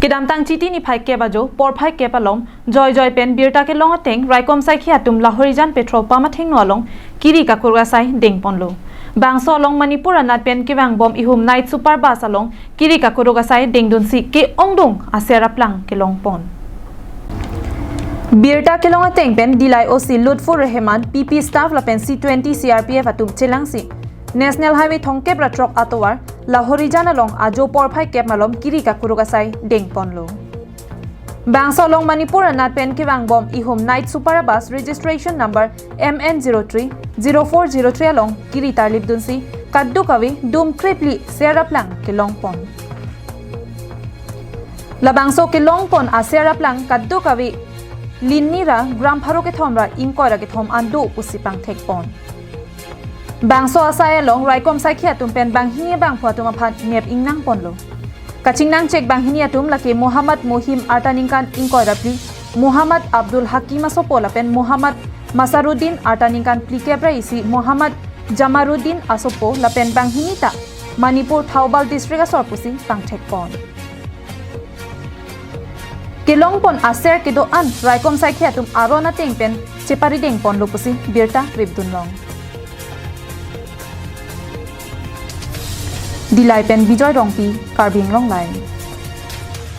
Kidam tang chiti ni phai ke bajo por phai ke palom joy pen birta ke long ateng raikom sai khia tum Lahorijan petrol pump atheng no long kiri ka kurga sai ding ponlo bangso long Manipur anat pen ke bang bom ihum night super bus along kiri ka kurga sai ding dun si keongdung aser aplang ke long pon birta ke long ateng pen dilai oc lutfur rehman pp staff la pen C20 CRPF atum chelang si National Highway thongkep ra truck atowar Lahorijan along ajo por phai kep malom kiri ka kuruga sai ding ponlo bangso long Manipur anat pen ke bang bom ihum night super bus registration number MN03 0403 along kiri tarlip dunsi kaddu kawi dum kripli seraplang ke long pon labangso ke long pon a seraplang kaddu kawi linnira gram pharo ke thomra inkora ke thom andu usipang thek pon bangso asai long raikom sai khia tum pen bang hinia bang phwa tum aphan ngep ingnang ponlo kachingnang chek bang hinia tum lake Muhammad Mohim artaningkan inkoi rapli Muhammad Abdul Hakim asopola pen Muhammad Masaruddin artaningkan plikebra isi Muhammad Jamaruddin asopo la pen bang hinita Manipur Thaubal district asorpusi pangthek pon kelong pon aser kedo an raikom sai khia tum arona teng pen chepari deng pon lo pusi birta ribdun long Dilai pen Bijoy Rongpi Karbing Long Line